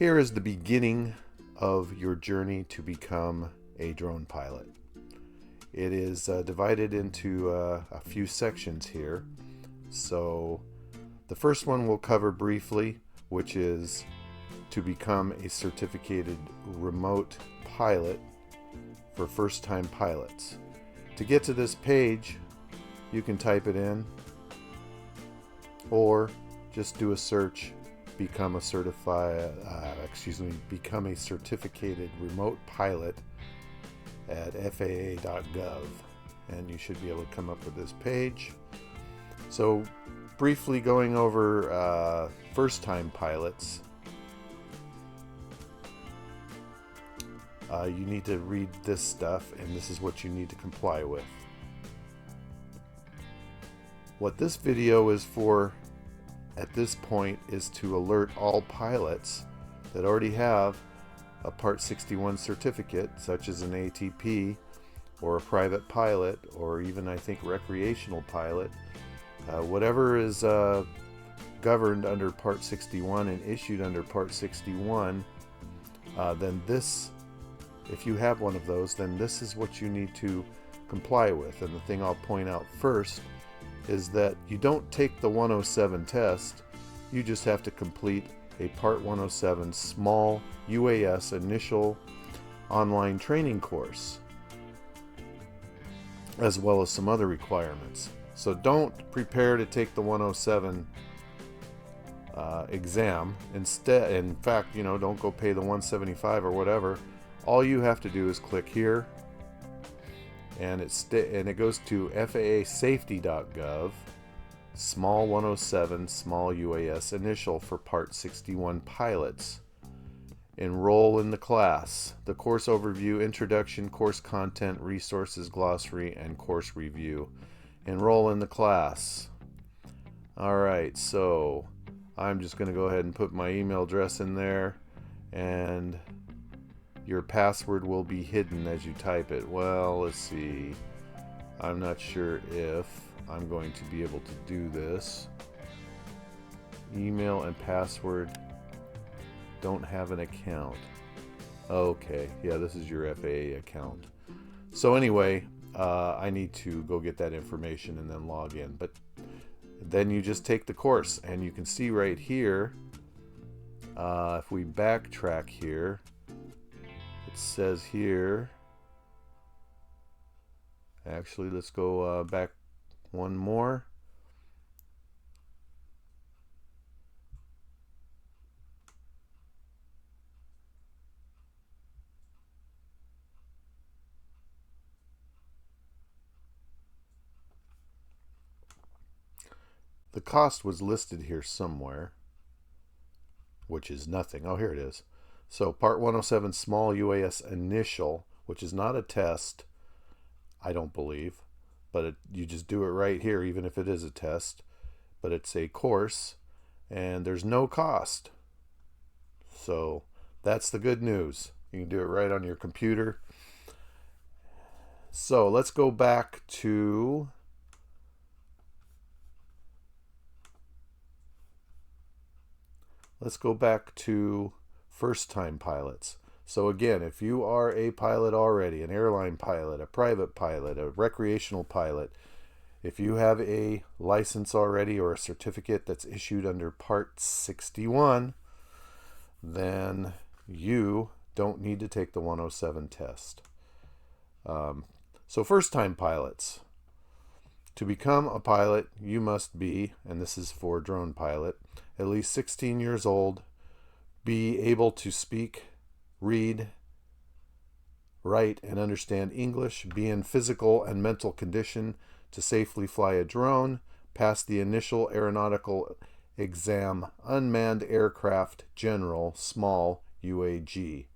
Here is the beginning of your journey to become a drone pilot. It is divided into a few sections here. So the first one we'll cover briefly, which is to become a certificated remote pilot for first-time pilots. To get to this page, you can type it in or just do a search, become a certificated remote pilot at FAA.gov, and you should be able to come up with this page. So briefly going over first-time pilots, you need to read this stuff, and this is what you need to comply with. What this video is for at this point is to alert all pilots that already have a Part 61 certificate, such as an ATP or a private pilot, or even I think recreational pilot, whatever is governed under Part 61 and issued under Part 61, then this, if you have one of those, then this is what you need to comply with. And the thing I'll point out first is that you don't take the 107 test, you just have to complete a Part 107 small UAS initial online training course, as well as some other requirements. So don't prepare to take the 107 exam. Instead, in fact, don't go pay the 175 or whatever. All you have to do is click here, and it goes to FAA.gov, small 107, small UAS initial for Part 61 pilots. Enroll in the class. The course overview, introduction, course content, resources, glossary, and course review. Enroll in the class. Alright, so I'm just going to go ahead and put my email address in there, and your password will be hidden as you type it. Well, let's see. I'm not sure if I'm going to be able to do this. Email and password. Don't have an account. Okay, yeah, this is your FAA account. So anyway, I need to go get that information and then log in. But then you just take the course, and you can see right here, if we backtrack here, it says here, actually let's go back one more. The cost was listed here somewhere, which is nothing. Oh, here it is. So Part 107 small UAS initial, which is not a test, I don't believe, but you just do it right here, even if it is a test. But it's a course, and there's no cost. So that's the good news. You can do it right on your computer. So let's go back to first-time pilots. So again, if you are a pilot already, an airline pilot, a private pilot, a recreational pilot, if you have a license already or a certificate that's issued under Part 61, then you don't need to take the 107 test. So first-time pilots. To become a pilot, you must be, and this is for drone pilot, at least 16 years old, be able to speak, read, write, and understand English, be in physical and mental condition to safely fly a drone, pass the initial aeronautical exam, unmanned aircraft general, small UAG.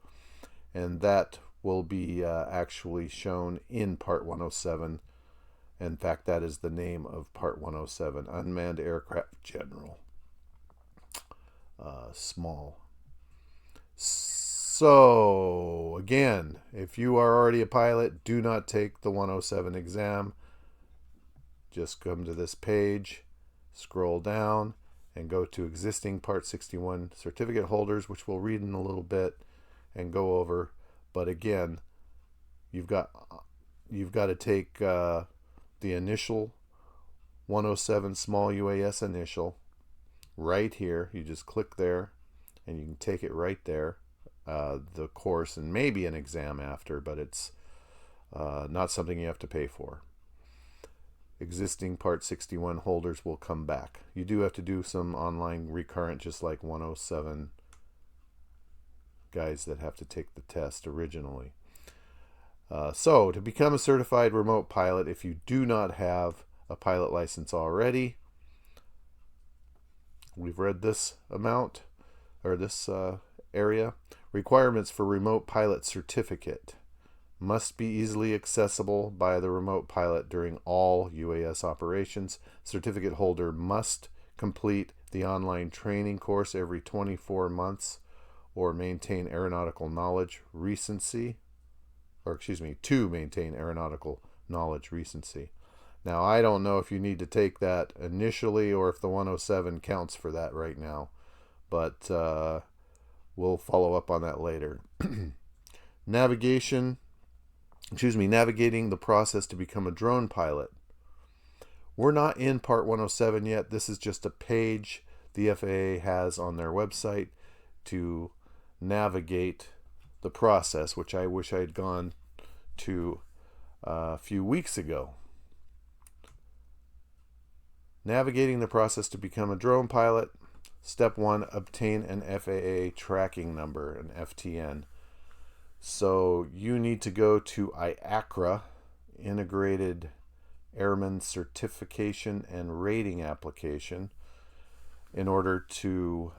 And that will be actually shown in Part 107. In fact, that is the name of Part 107, Unmanned Aircraft General, small. So, again, if you are already a pilot, do not take the 107 exam. Just come to this page, scroll down, and go to existing Part 61 certificate holders, which we'll read in a little bit and go over. But again, you've got to take the initial 107 small UAS initial right here. You just click there and you can take it right there, the course, and maybe an exam after, but it's not something you have to pay for. Existing Part 61 holders will come back. You do have to do some online recurrent, just like 107 guys that have to take the test originally. So to become a certified remote pilot, if you do not have a pilot license already, we've read this amount, or this area. Requirements for remote pilot certificate: must be easily accessible by the remote pilot during all UAS operations. Certificate holder must complete the online training course every 24 months or maintain aeronautical knowledge recency, to maintain aeronautical knowledge recency. Now, I don't know if you need to take that initially or if the 107 counts for that right now, but we'll follow up on that later. Navigating the process to become a drone pilot. We're not in Part 107 yet. This is just a page the FAA has on their website to navigate the process, which I wish I had gone to a few weeks ago. Navigating the process to become a drone pilot. Step 1, obtain an FAA tracking number, an FTN. So you need to go to IACRA, Integrated Airman Certification and Rating Application, in order to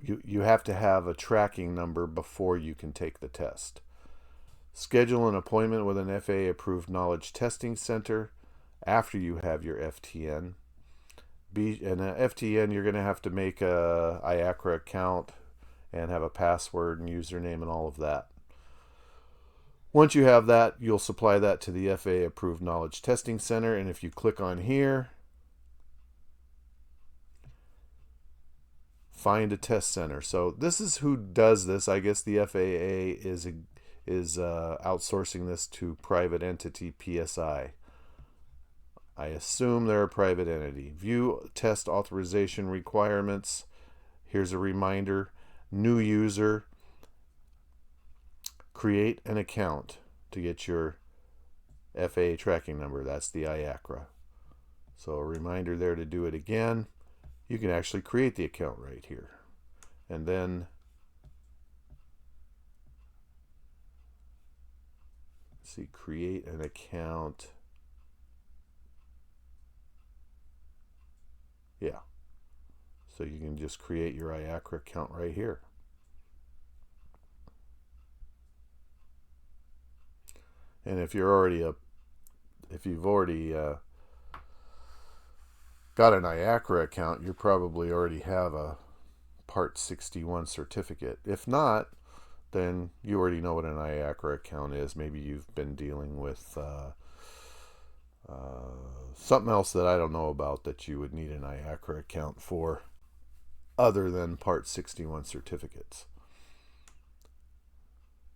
you have to have a tracking number before you can take the test. Schedule an appointment with an FAA approved knowledge testing center after you have your FTN. And an FTN, you're going to have to make a IACRA account and have a password and username and all of that. Once you have that, you'll supply that to the FAA approved knowledge testing center, and if you click on here, find a test center. So this is who does this. I guess the FAA is outsourcing this to private entity PSI. I assume they're a private entity. View test authorization requirements. Here's a reminder. New user. Create an account to get your FAA tracking number. That's the IACRA. So a reminder there to do it again. You can actually create the account right here. And then see, create an account. Yeah. So you can just create your IACRA account right here. And if you've already got an IACRA account, you probably already have a Part 61 certificate. If not, then you already know what an IACRA account is. Maybe you've been dealing with something else that I don't know about that you would need an IACRA account for other than Part 61 certificates.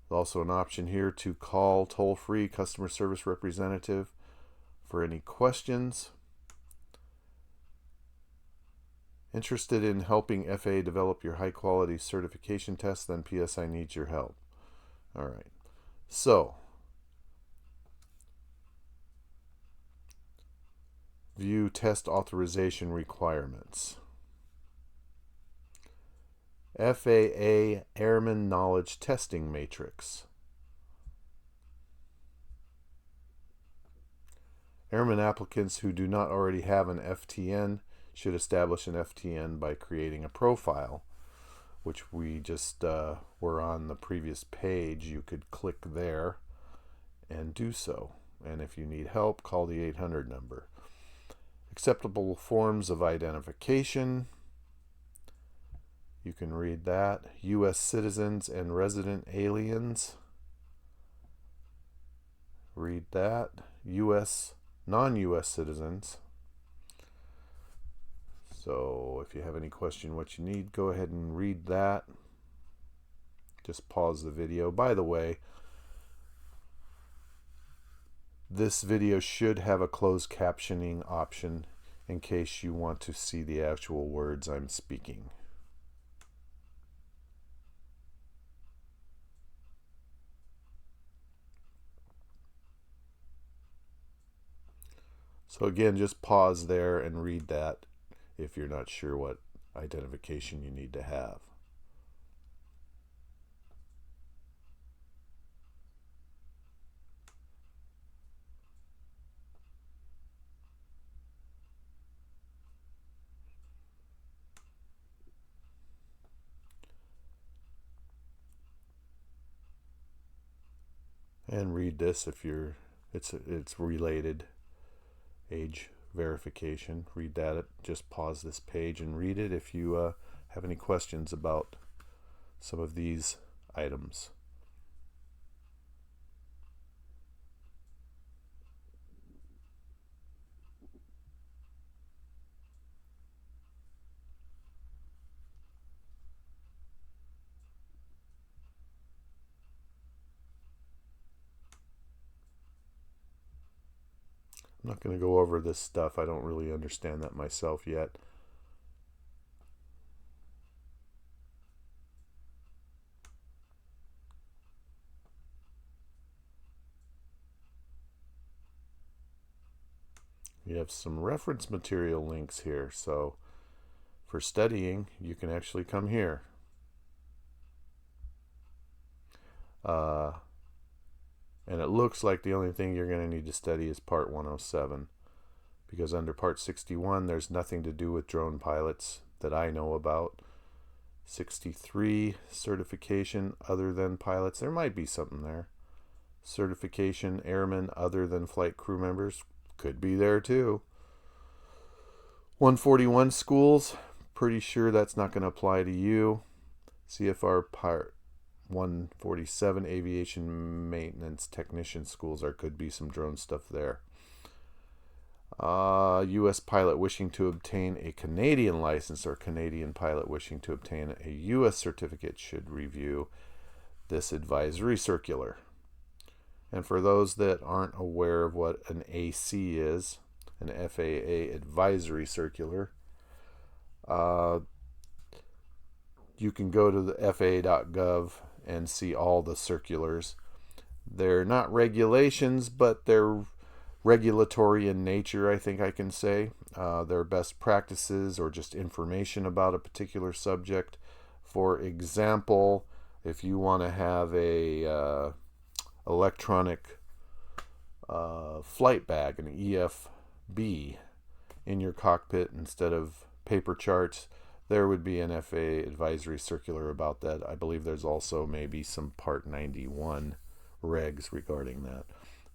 There's also an option here to call toll-free customer service representative for any questions. Interested in helping FAA develop your high-quality certification test? Then PSI needs your help. All right. So, view test authorization requirements. FAA Airman Knowledge Testing Matrix. Airman applicants who do not already have an FTN should establish an FTN by creating a profile, which we just were on the previous page. You could click there and do so. And if you need help, call the 800 number. Acceptable forms of identification. You can read that. U.S. citizens and resident aliens. Read that. U.S. non-U.S. citizens. So if you have any question what you need, go ahead and read that. Just pause the video. By the way, this video should have a closed captioning option in case you want to see the actual words I'm speaking. So again, just pause there and read that if you're not sure what identification you need to have. And read this if you're it's related. Age verification. Read that. Just pause this page and read it if you have any questions about some of these items. I'm not going to go over this stuff. I don't really understand that myself yet. We have some reference material links here. So for studying, you can actually come here. And it looks like the only thing you're going to need to study is Part 107, because under Part 61 there's nothing to do with drone pilots that I know about. 63, certification other than pilots, there might be something there. Certification airmen other than flight crew members, could be there too. 141, schools, pretty sure that's not going to apply to you. CFR Part 147, aviation maintenance technician schools, there could be some drone stuff there. U.S. pilot wishing to obtain a Canadian license or Canadian pilot wishing to obtain a U.S. certificate should review this advisory circular. And for those that aren't aware of what an AC is, an FAA advisory circular, you can go to the FAA.gov and see all the circulars. They're not regulations, but they're regulatory in nature, I think I can say. They're best practices or just information about a particular subject. For example, if you want to have a electronic flight bag, an EFB, in your cockpit instead of paper charts, there would be an FAA advisory circular about that. I believe there's also maybe some Part 91 regs regarding that.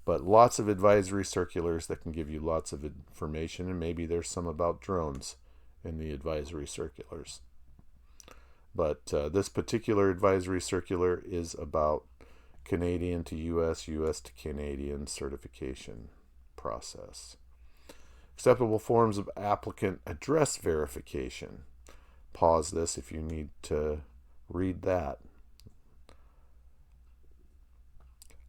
But lots of advisory circulars that can give you lots of information, and maybe there's some about drones in the advisory circulars. But this particular advisory circular is about Canadian to U.S., U.S. to Canadian certification process. Acceptable forms of applicant address verification. Pause this if you need to read that.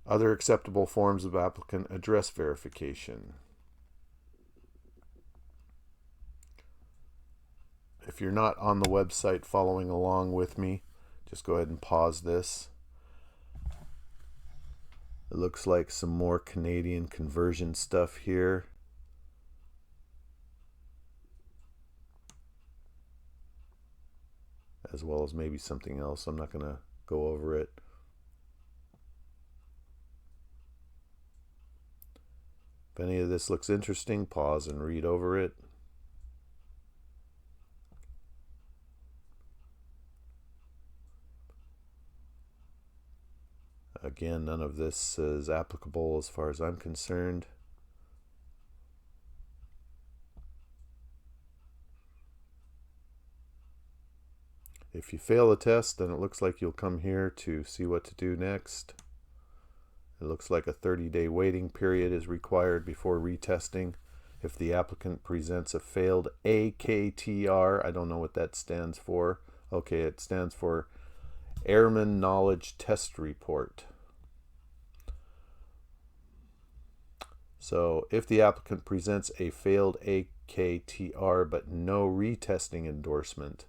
Other acceptable forms of applicant address verification. If you're not on the website following along with me, just go ahead and pause this. It looks like some more Canadian conversion stuff here. As well as maybe something else. I'm not going to go over it. If any of this looks interesting, pause and read over it. Again, none of this is applicable as far as I'm concerned. If you fail the test, then it looks like you'll come here to see what to do next. It looks like a 30-day waiting period is required before retesting. If the applicant presents a failed AKTR, I don't know what that stands for. Okay, it stands for Airman Knowledge Test Report. So if the applicant presents a failed AKTR but no retesting endorsement,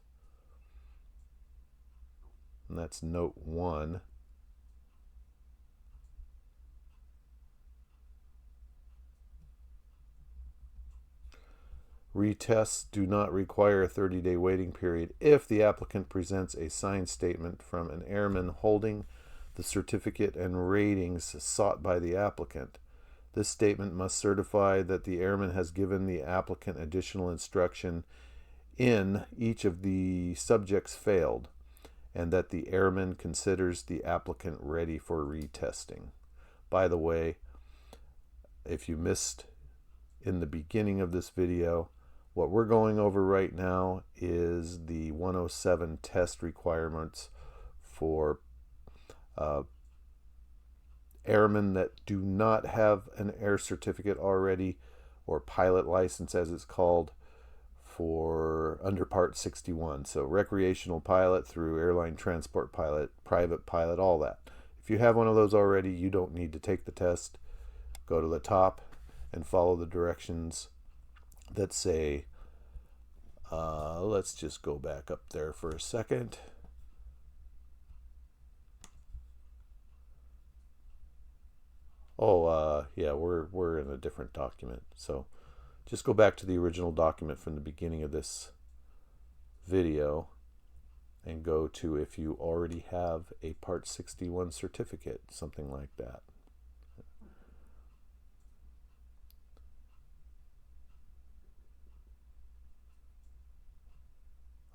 and that's note 1, retests do not require a 30-day waiting period if the applicant presents a signed statement from an airman holding the certificate and ratings sought by the applicant. This statement must certify that the airman has given the applicant additional instruction in each of the subjects failed, and that the airman considers the applicant ready for retesting. By the way, if you missed in the beginning of this video, what we're going over right now is the 107 test requirements for airmen that do not have an air certificate already, or pilot license as it's called, for under Part 61. So recreational pilot through airline transport pilot, private pilot, all that. If you have one of those already, you don't need to take the test. Go to the top and follow the directions that say, let's just go back up there for a second. Yeah, we're in a different document. So just go back to the original document from the beginning of this video and go to if you already have a Part 61 certificate, something like that.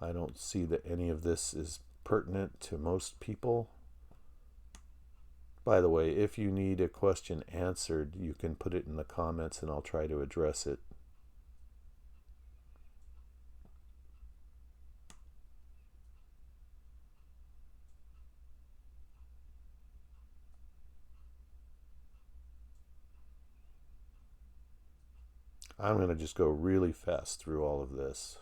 I don't see that any of this is pertinent to most people. By the way, if you need a question answered, you can put it in the comments and I'll try to address it. I'm going to just go really fast through all of this.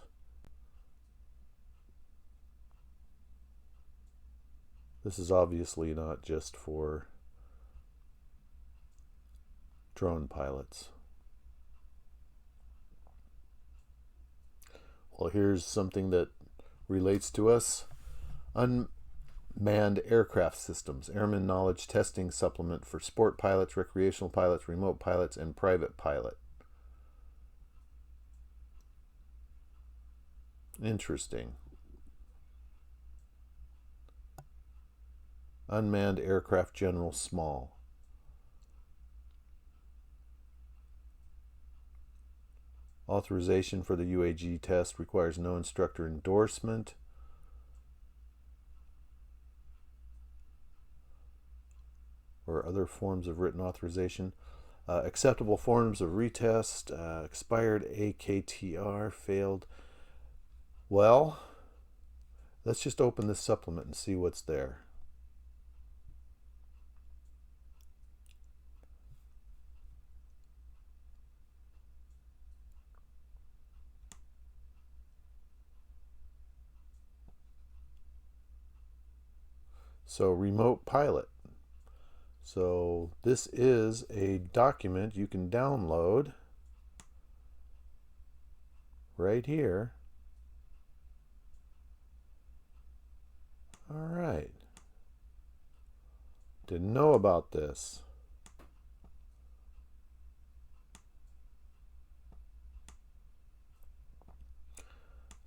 This is obviously not just for drone pilots. Well, here's something that relates to us. Unmanned aircraft systems, Airman Knowledge Testing Supplement for sport pilots, recreational pilots, remote pilots, and private pilot. Interesting. Unmanned aircraft general small. Authorization for the UAG test requires no instructor endorsement. Or other forms of written authorization. Acceptable forms of retest, expired AKTR, failed. Well, let's just open this supplement and see what's there. So remote pilot. So this is a document you can download right here. All right. Didn't know about this.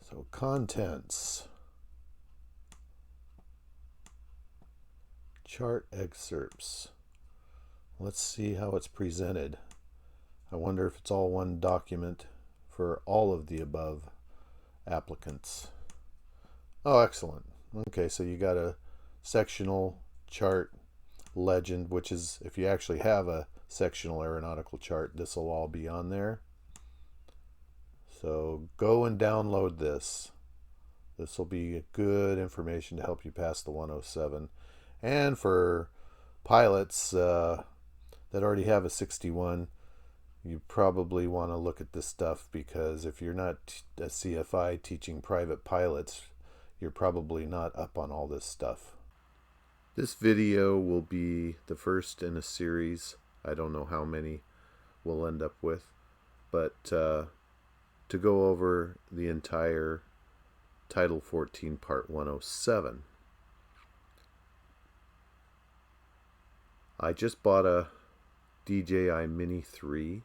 So contents. Chart excerpts. Let's see how it's presented. I wonder if it's all one document for all of the above applicants. Oh, excellent. Okay, so you got a sectional chart legend, which is, if you actually have a sectional aeronautical chart, this will all be on there. So go and download this. This will be good information to help you pass the 107. And for pilots, that already have a 61, you probably want to look at this stuff, because if you're not a CFI teaching private pilots, you're probably not up on all this stuff. This video will be the first in a series. I don't know how many we'll end up with, but to go over the entire Title 14 Part 107. I just bought a DJI Mini 3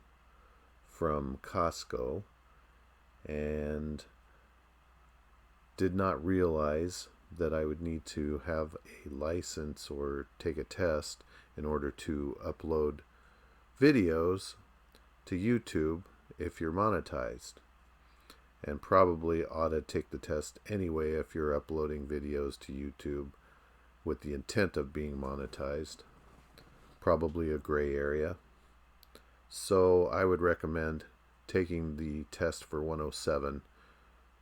from Costco and did not realize that I would need to have a license or take a test in order to upload videos to YouTube if you're monetized, and probably ought to take the test anyway if you're uploading videos to YouTube with the intent of being monetized. Probably a gray area. So I would recommend taking the test for 107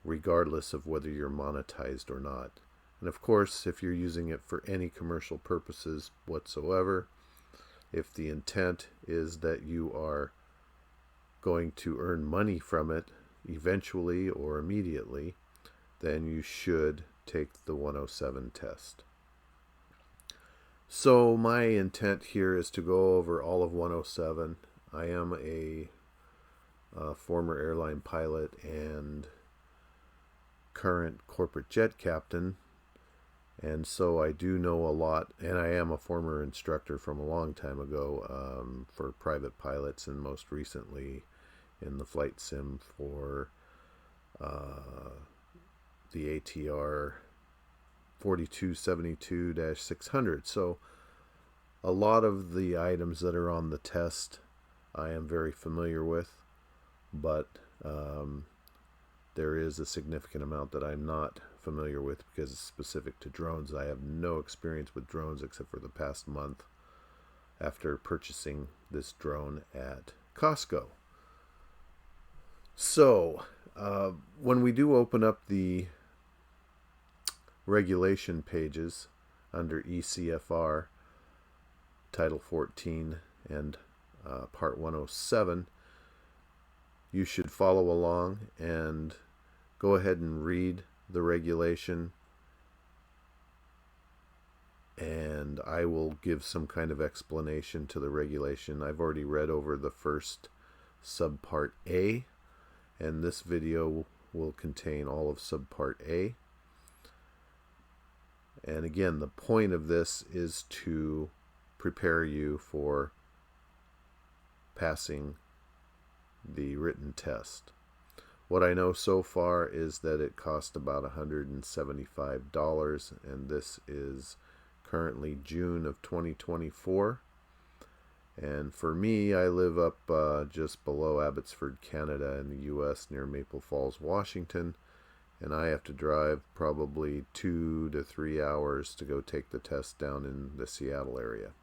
regardless of whether you're monetized or not. And of course, if you're using it for any commercial purposes whatsoever, if the intent is that you are going to earn money from it eventually or immediately, then you should take the 107 test. So my intent here is to go over all of 107. I am a former airline pilot and current corporate jet captain, and so I do know a lot, and I am a former instructor from a long time ago for private pilots, and most recently in the flight sim for the ATR 4272-600. So a lot of the items that are on the test I am very familiar with, but there is a significant amount that I'm not familiar with because it's specific to drones. I have no experience with drones except for the past month after purchasing this drone at Costco. So when we do open up the regulation pages under ecfr, Title 14 and Part 107, you should follow along and go ahead and read the regulation, and I will give some kind of explanation to the regulation. I've already read over the first subpart A, and this video will contain all of subpart A. And again, the point of this is to prepare you for passing the written test. What I know so far is that it cost about $175, and this is currently June of 2024. And for me, I live up just below Abbotsford, Canada in the US, near Maple Falls, Washington, and I have to drive probably 2 to 3 hours to go take the test down in the Seattle area.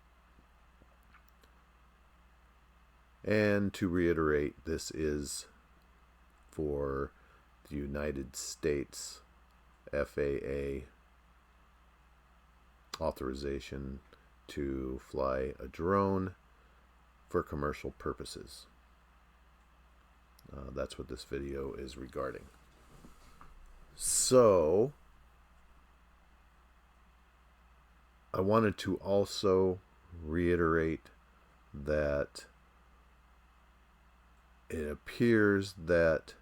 And to reiterate, this is for the United States FAA authorization to fly a drone for commercial purposes. That's what this video is regarding. So I wanted to also reiterate that it appears that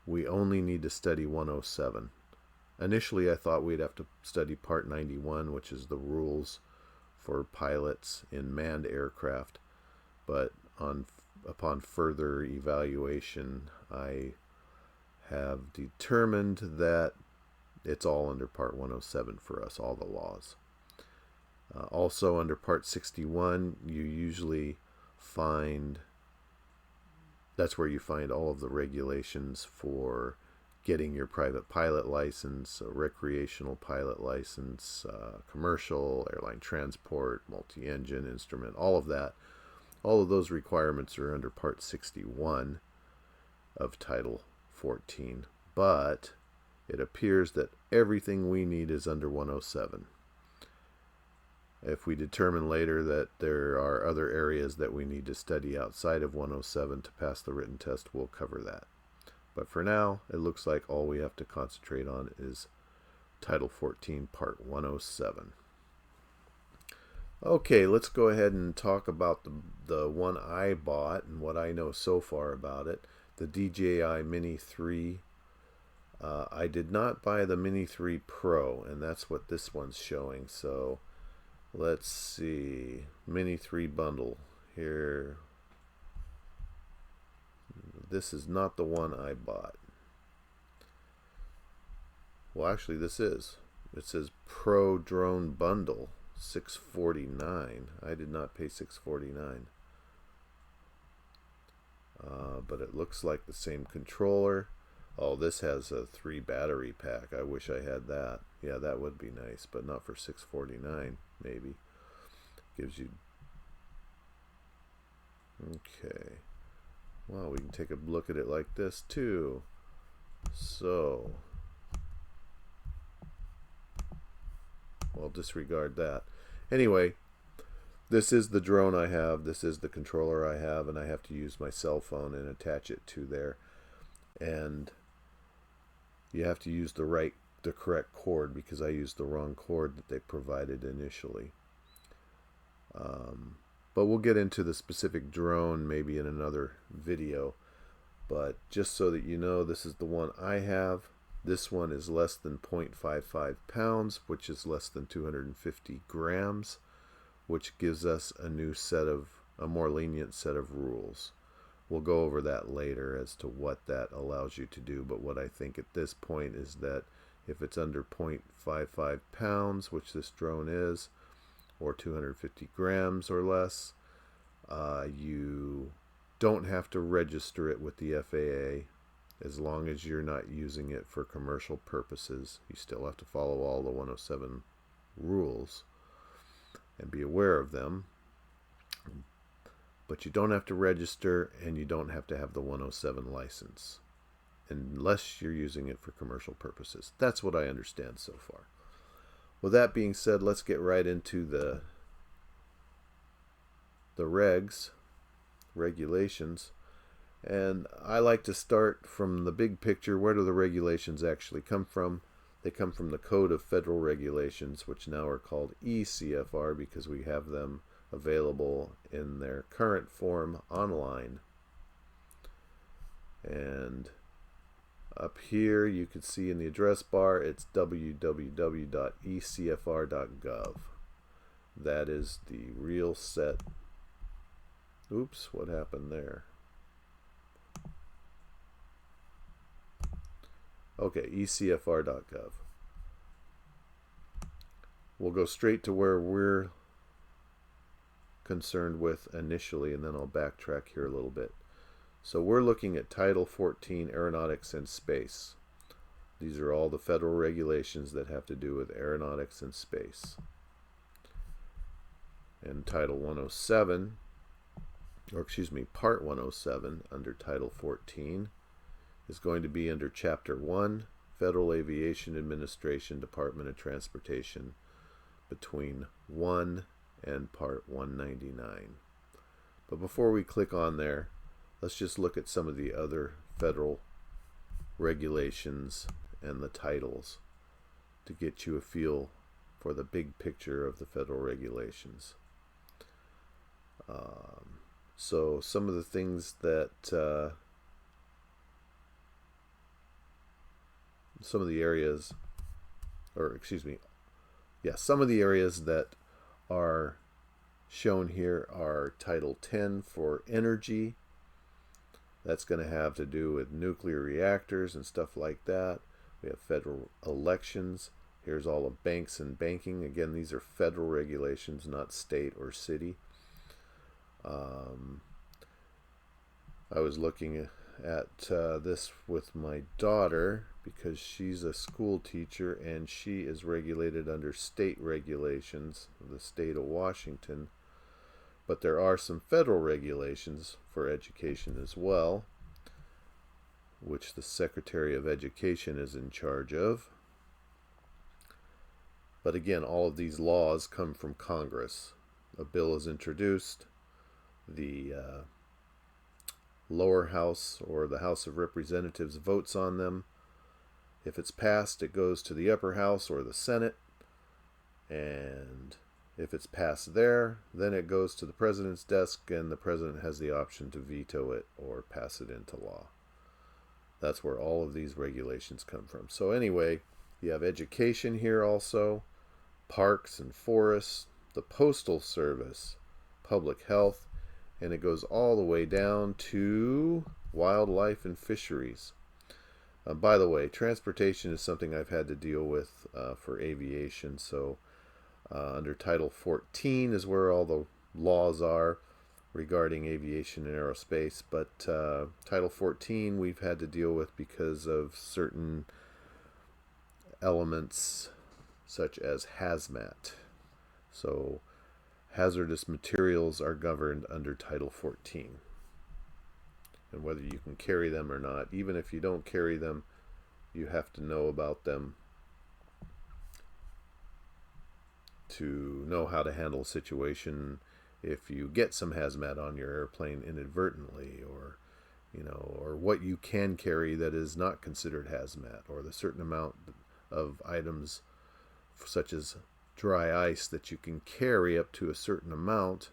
we only need to study 107. Initially, I thought we'd have to study Part 91, which is the rules for pilots in manned aircraft. But upon further evaluation, I have determined that it's all under Part 107 for us, all the laws. Also, under Part 61, you usually find that's where you find all of the regulations for getting your private pilot license, a recreational pilot license, commercial, airline transport, multi-engine, instrument, all of that. All of those requirements are under Part 61 of Title 14, but it appears that everything we need is under 107. If we determine later that there are other areas that we need to study outside of 107 to pass the written test, we'll cover that. But for now, it looks like all we have to concentrate on is Title 14, Part 107. Okay, let's go ahead and talk about the one I bought and what I know so far about it, the DJI Mini 3. I did not buy the Mini 3 Pro, and that's what this one's showing. So let's see, Mini 3 bundle here. This is not the one I bought. Well, actually this is. It says Pro Drone Bundle, $649. I did not pay $649. But it looks like the same controller. Oh, this has a 3 battery pack. I wish I had that. Yeah, that would be nice, but not for $649. Maybe gives you. Okay. Wow, we can take a look at it like this too. So, well, disregard that. Anyway, this is the drone I have. This is the controller I have, and I have to use my cell phone and attach it to there. And you have to use the correct cord, because I used the wrong cord that they provided initially. But we'll get into the specific drone maybe in another video. But just so that you know, this is the one I have. This one is less than 0.55 pounds, which is less than 250 grams, which gives us a more lenient set of rules. We'll go over that later as to what that allows you to do, but what I think at this point is that if it's under 0.55 pounds, which this drone is, or 250 grams or less, you don't have to register it with the FAA as long as you're not using it for commercial purposes. You still have to follow all the 107 rules and be aware of them. But you don't have to register, and you don't have to have the 107 license unless you're using it for commercial purposes. That's what I understand so far. With that being said, let's get right into the regulations. And I like to start from the big picture. Where do the regulations actually come from? They come from the Code of Federal Regulations, which now are called ecfr because we have them available in their current form online. And up here you can see in the address bar, it's www.ecfr.gov. That is the real set. Oops, what happened there? Okay, ecfr.gov. We'll go straight to where we're concerned with initially, and then I'll backtrack here a little bit. So we're looking at Title 14, Aeronautics and Space. These are all the federal regulations that have to do with aeronautics and space. And Title 107, or excuse me, Part 107 under Title 14 is going to be under Chapter 1, Federal Aviation Administration, Department of Transportation, between 1 and Part 199. But before we click on there, let's just look at some of the other federal regulations and the titles to get you a feel for the big picture of the federal regulations. So some of the things that some of the areas that are shown here are Title 10 for energy. That's going to have to do with nuclear reactors and stuff like that. We have federal elections. Here's all of banks and banking. Again, these are federal regulations, not state or city. I was looking at this with my daughter because she's a school teacher and she is regulated under state regulations of the state of Washington. But there are some federal regulations for education as well, which the Secretary of Education is in charge of. But again, all of these laws come from Congress. A bill is introduced, the lower house or the House of Representatives votes on them. If it's passed, it goes to the upper house or the Senate, and if it's passed there, then it goes to the president's desk, and the president has the option to veto it or pass it into law. That's where all of these regulations come from. So anyway, you have education here also, parks and forests, the postal service, public health, and it goes all the way down to wildlife and fisheries. By the way, transportation is something I've had to deal with for aviation. So under Title 14 is where all the laws are regarding aviation and aerospace. But Title 14 we've had to deal with because of certain elements such as hazmat. So hazardous materials are governed under Title 14. And whether you can carry them or not, even if you don't carry them, you have to know about them to know how to handle a situation if you get some hazmat on your airplane inadvertently, or or what you can carry that is not considered hazmat, or the certain amount of items such as dry ice that you can carry up to a certain amount,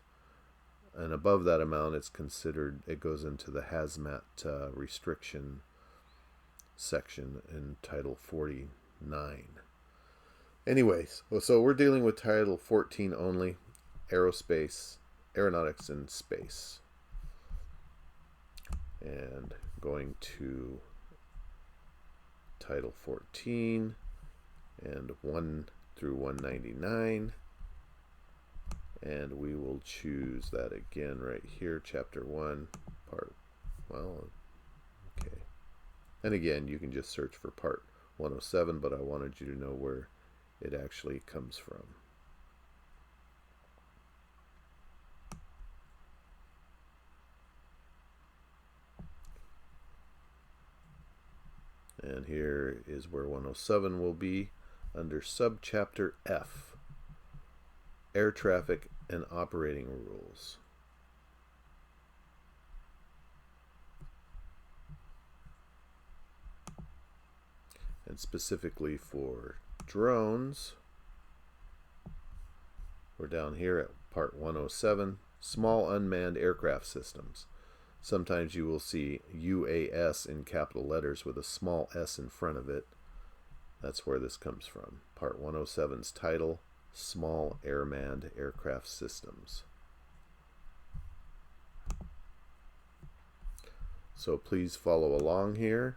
and above that amount it goes into the hazmat restriction section in Title 49. Anyways, so we're dealing with Title 14 only, aerospace, aeronautics, and space. And going to Title 14 and 1 through 199. And we will choose that again right here, Chapter 1, okay. And again, you can just search for Part 107, but I wanted you to know where it actually comes from. And here is where 107 will be under Subchapter F, Air Traffic and Operating Rules. And specifically for drones, we're down here at Part 107, Small Unmanned Aircraft Systems. Sometimes you will see UAS in capital letters with a small s in front of it. That's where this comes from. Part 107's title, Small Air-Manned Aircraft Systems. So please follow along here.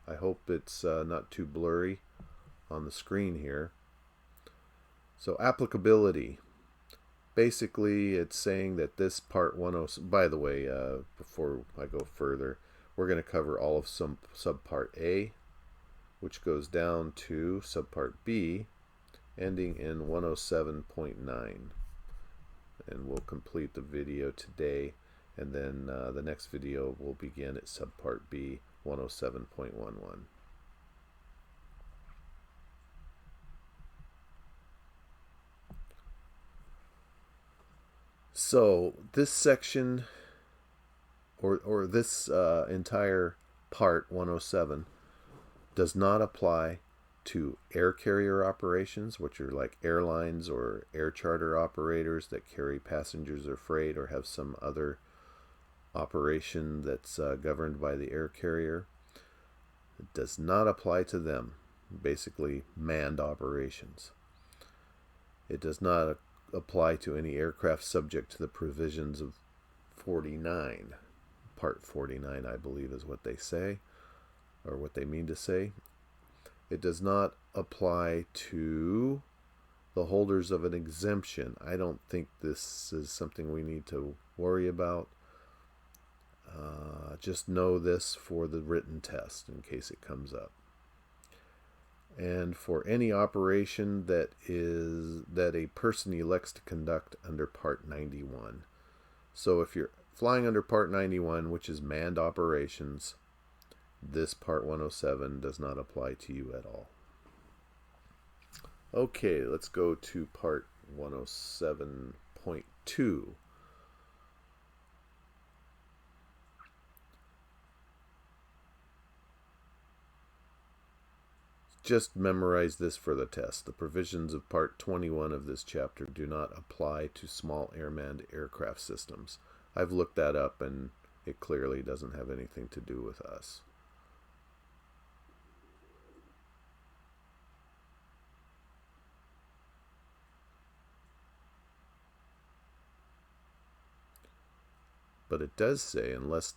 I hope it's not too blurry on the screen here. So applicability. Basically, it's saying that this Part 107, by the way, before I go further, we're going to cover all of Subpart A, which goes down to Subpart B, ending in 107.9. And we'll complete the video today, and then the next video will begin at Subpart B, 107.11. So this section, or this entire Part 107, does not apply to air carrier operations, which are like airlines or air charter operators that carry passengers or freight or have some other operation that's governed by the air carrier. It does not apply to them, basically manned operations. It does not apply to any aircraft subject to the provisions of 49. Part 49, I believe, is what they say, or what they mean to say. It does not apply to the holders of an exemption. I don't think this is something we need to worry about. Just know this for the written test in case it comes up. And for any operation that a person elects to conduct under Part 91. So if you're flying under Part 91, which is manned operations, this Part 107 does not apply to you at all. Okay, let's go to part 107.2. Just memorize this for the test. The provisions of Part 21 of this chapter do not apply to small air-manned aircraft systems. I've looked that up and it clearly doesn't have anything to do with us. But it does say, let's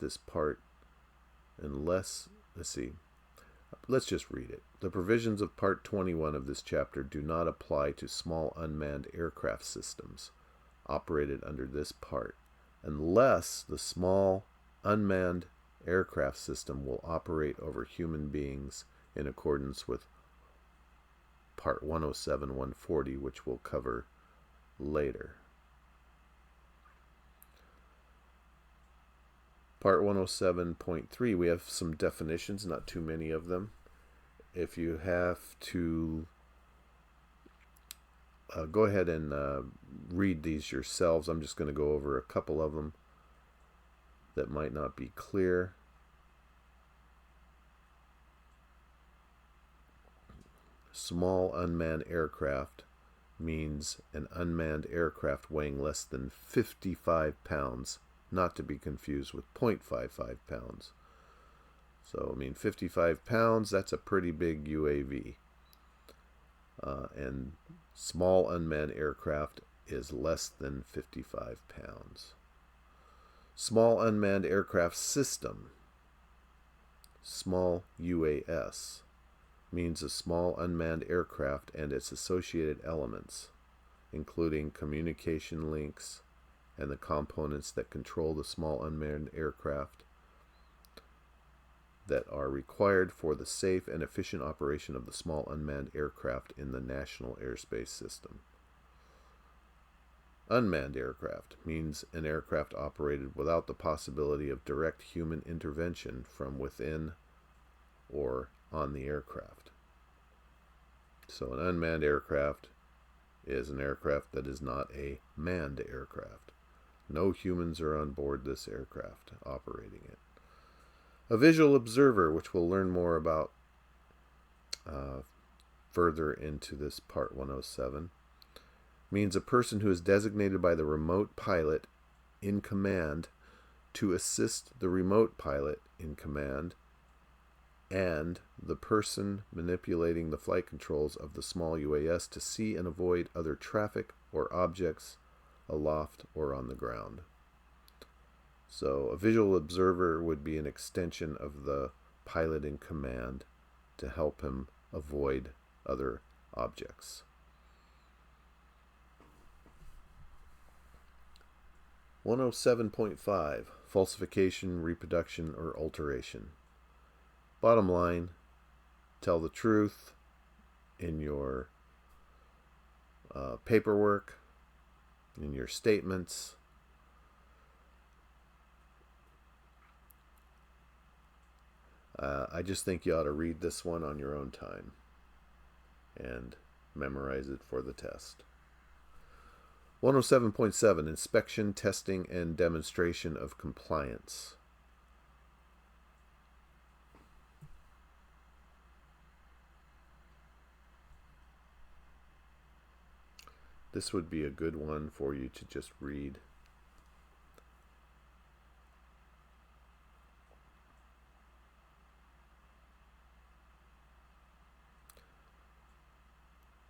see, let's just read it. The provisions of Part 21 of this chapter do not apply to small unmanned aircraft systems operated under this part, unless the small unmanned aircraft system will operate over human beings in accordance with Part 107-140, which we'll cover later. Part 107.3, we have some definitions, not too many of them. If you have to go ahead and read these yourselves. I'm just going to go over a couple of them that might not be clear. Small unmanned aircraft means an unmanned aircraft weighing less than 55 pounds, not to be confused with 0.55 pounds. So, 55 pounds, that's a pretty big UAV. And small unmanned aircraft is less than 55 pounds. Small unmanned aircraft system, small UAS, means a small unmanned aircraft and its associated elements, including communication links and the components that control the small unmanned aircraft, that are required for the safe and efficient operation of the small unmanned aircraft in the national airspace system. Unmanned aircraft means an aircraft operated without the possibility of direct human intervention from within or on the aircraft. So an unmanned aircraft is an aircraft that is not a manned aircraft. No humans are on board this aircraft operating it. A visual observer, which we'll learn more about further into this Part 107, means a person who is designated by the remote pilot in command to assist the remote pilot in command and the person manipulating the flight controls of the small UAS to see and avoid other traffic or objects aloft or on the ground. So a visual observer would be an extension of the pilot in command to help him avoid other objects. (107.5) Falsification, reproduction, or alteration. Bottom line, tell the truth in your paperwork, in your statements. I just think you ought to read this one on your own time and memorize it for the test. 107.7 Inspection, testing, and demonstration of compliance. This would be a good one for you to just read.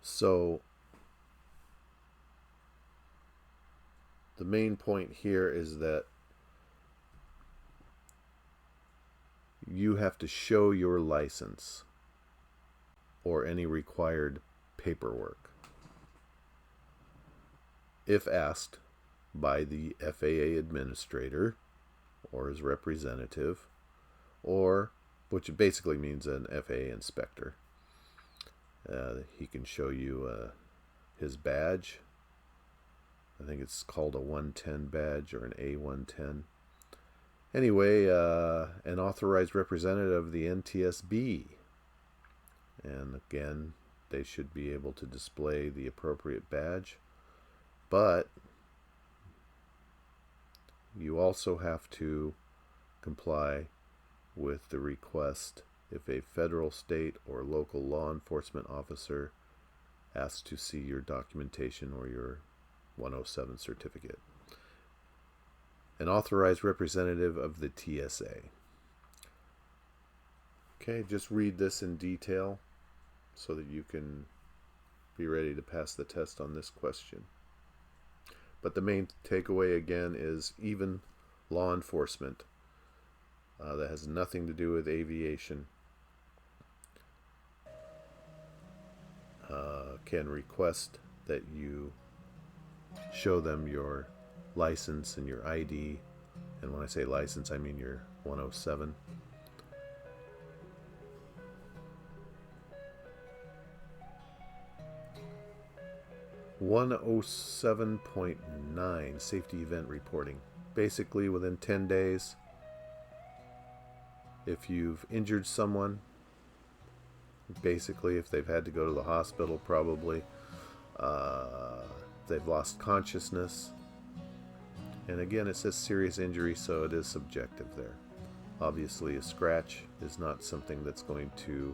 So the main point here is that you have to show your license or any required paperwork if asked by the FAA administrator or his representative, or which basically means an FAA inspector. He can show you his badge. I think it's called a 110 badge or an A110. Anyway, an authorized representative of the NTSB. And again, they should be able to display the appropriate badge. But you also have to comply with the request if a federal, state, or local law enforcement officer asks to see your documentation or your 107 certificate. An authorized representative of the TSA. Okay, just read this in detail so that you can be ready to pass the test on this question. But the main takeaway again is even law enforcement that has nothing to do with aviation can request that you show them your license and your ID. And when I say license, I mean your 107. .9 safety event reporting. Basically, within 10 days, if you've injured someone, basically if they've had to go to the hospital, probably they've lost consciousness, and again it says serious injury, so it is subjective there. Obviously a scratch is not something that's going to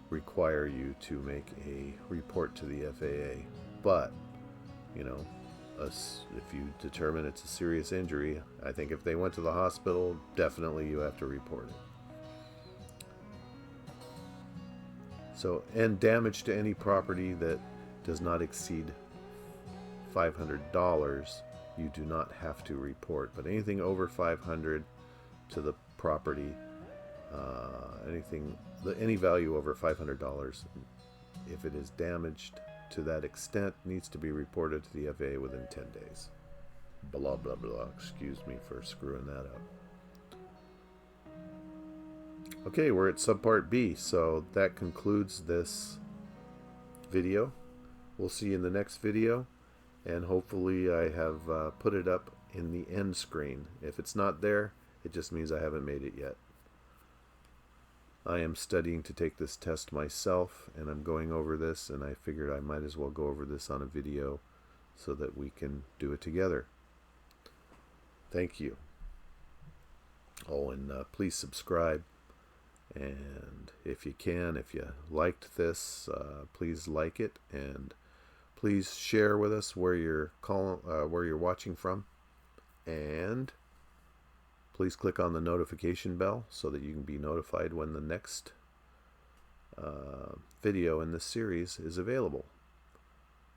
require you to make a report to the FAA, but you know, if you determine it's a serious injury, I think if they went to the hospital, definitely you have to report it. So, and damage to any property that does not exceed $500, you do not have to report. But anything over $500 to the property, any value over $500, if it is damaged to that extent, needs to be reported to the FAA within 10 days. Blah, blah, blah. Excuse me for screwing that up. Okay, we're at subpart B, so that concludes this video. We'll see you in the next video, and hopefully I have put it up in the end screen. If it's not there, it just means I haven't made it yet. I am studying to take this test myself, and I'm going over this, and I figured I might as well go over this on a video so that we can do it together. Thank you. Oh, and please subscribe. And if you can, if you liked this, please like it, and please share with us where you're watching from, and please click on the notification bell so that you can be notified when the next video in this series is available.